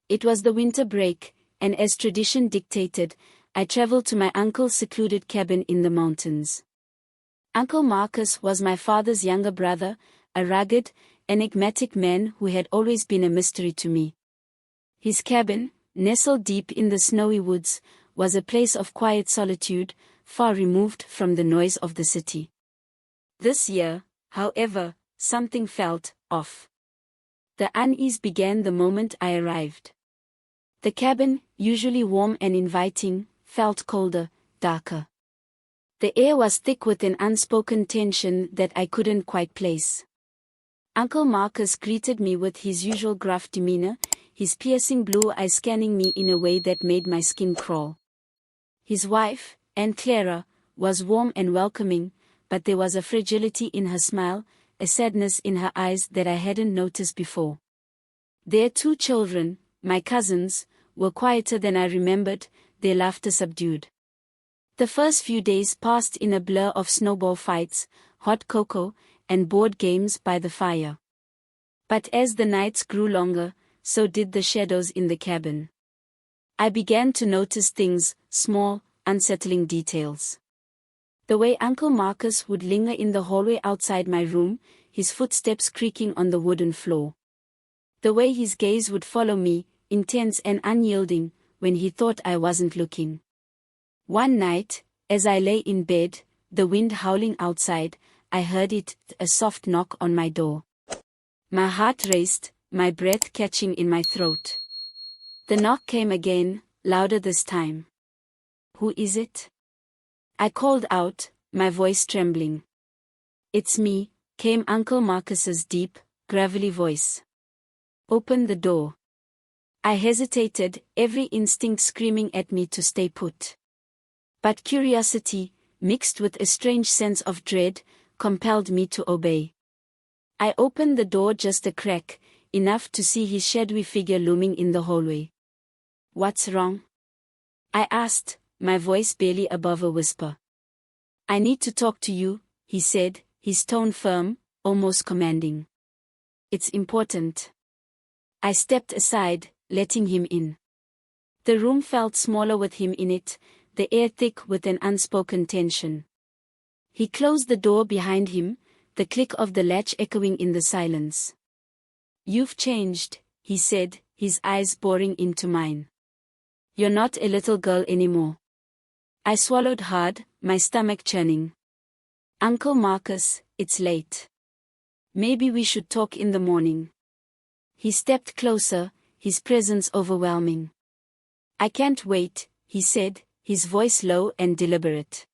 It was the winter break, and as tradition dictated, I traveled to my uncle's secluded cabin in the mountains. Uncle Marcus was my father's younger brother, a rugged, enigmatic man who had always been a mystery to me. His cabin, nestled deep in the snowy woods, was a place of quiet solitude, far removed from the noise of the city. This year, however, something felt off. The unease began the moment I arrived. The cabin, usually warm and inviting, felt colder, darker. The air was thick with an unspoken tension that I couldn't quite place. Uncle Marcus greeted me with his usual gruff demeanor, his piercing blue eyes scanning me in a way that made my skin crawl. His wife, Aunt Clara, was warm and welcoming, but there was a fragility in her smile, a sadness in her eyes that I hadn't noticed before. Their 2 children, my cousins, were quieter than I remembered, their laughter subdued. The first few days passed in a blur of snowball fights, hot cocoa, and board games by the fire. But as the nights grew longer, so did the shadows in the cabin. I began to notice things, small, unsettling details. The way Uncle Marcus would linger in the hallway outside my room, his footsteps creaking on the wooden floor. The way his gaze would follow me, intense and unyielding, when he thought I wasn't looking. One night, as I lay in bed, the wind howling outside, I heard it, a soft knock on my door. My heart raced, my breath catching in my throat. The knock came again, louder this time. "Who is it?" I called out, my voice trembling. "It's me," came Uncle Marcus's deep, gravelly voice. "Open the door." I hesitated, every instinct screaming at me to stay put. But curiosity, mixed with a strange sense of dread, compelled me to obey. I opened the door just a crack, enough to see his shadowy figure looming in the hallway. "What's wrong?" I asked, my voice barely above a whisper. "I need to talk to you," he said, his tone firm, almost commanding. "It's important." I stepped aside, letting him in. The room felt smaller with him in it, the air thick with an unspoken tension. He closed the door behind him, the click of the latch echoing in the silence. "You've changed," he said, his eyes boring into mine. "You're not a little girl anymore." I swallowed hard, my stomach churning. "Uncle Marcus, it's late. Maybe we should talk in the morning." He stepped closer, his presence overwhelming. "I can't wait," he said, his voice low and deliberate.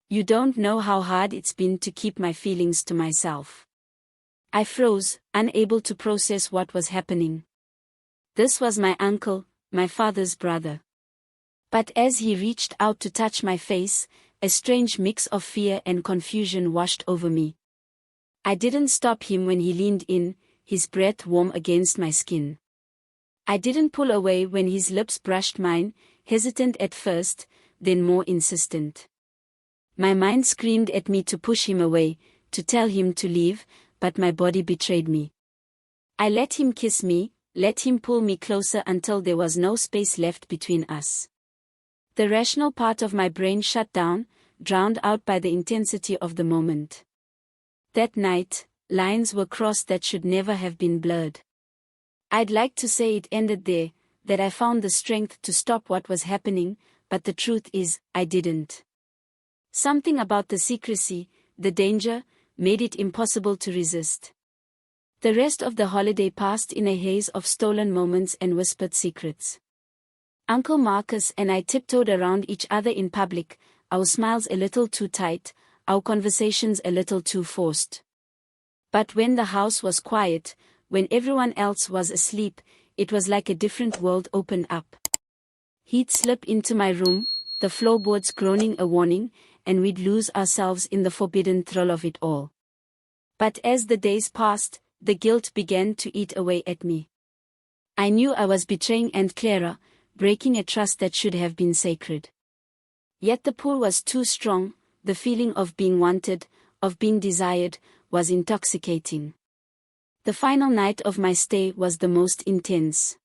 "You don't know how hard it's been to keep my feelings to myself." I froze, unable to process what was happening. This was my uncle, my father's brother. But as he reached out to touch my face, a strange mix of fear and confusion washed over me. I didn't stop him when he leaned in, his breath warm against my skin. I didn't pull away when his lips brushed mine, hesitant at first, then more insistent. My mind screamed at me to push him away, to tell him to leave, but my body betrayed me. I let him kiss me, let him pull me closer until there was no space left between us. The rational part of my brain shut down, drowned out by the intensity of the moment. That night, lines were crossed that should never have been blurred. I'd like to say it ended there, that I found the strength to stop what was happening, but the truth is, I didn't. Something about the secrecy, the danger, made it impossible to resist. The rest of the holiday passed in a haze of stolen moments and whispered secrets. Uncle Marcus and I tiptoed around each other in public, our smiles a little too tight, our conversations a little too forced. But when the house was quiet, when everyone else was asleep, it was like a different world opened up. He'd slip into my room, the floorboards groaning a warning, and we'd lose ourselves in the forbidden thrill of it all. But as the days passed, the guilt began to eat away at me. I knew I was betraying Aunt Clara, breaking a trust that should have been sacred. Yet the pull was too strong, the feeling of being wanted, of being desired, was intoxicating. The final night of my stay was the most intense.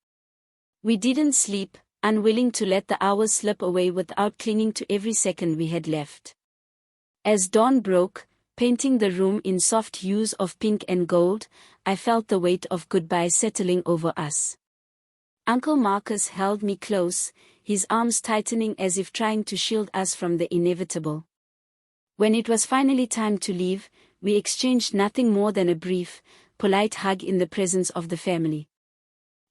We didn't sleep, unwilling to let the hours slip away without clinging to every second we had left. As dawn broke, painting the room in soft hues of pink and gold, I felt the weight of goodbye settling over us. Uncle Marcus held me close, his arms tightening as if trying to shield us from the inevitable. When it was finally time to leave, we exchanged nothing more than a brief, polite hug in the presence of the family.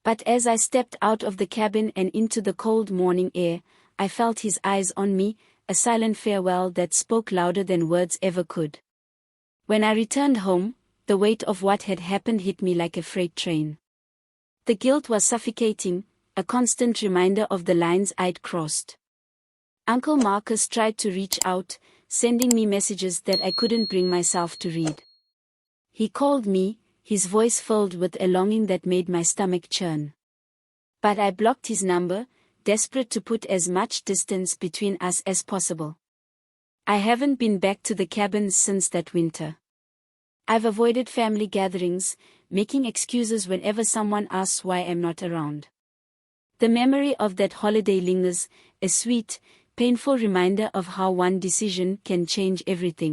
But as I stepped out of the cabin and into the cold morning air, I felt his eyes on me, a silent farewell that spoke louder than words ever could. When I returned home, the weight of what had happened hit me like a freight train. The guilt was suffocating, a constant reminder of the lines I'd crossed. Uncle Marcus tried to reach out, sending me messages that I couldn't bring myself to read. He called me, his voice filled with a longing that made my stomach churn. But I blocked his number, desperate to put as much distance between us as possible. I haven't been back to the cabin since that winter. I've avoided family gatherings, making excuses whenever someone asks why I'm not around. The memory of that holiday lingers, a sweet, painful reminder of how one decision can change everything.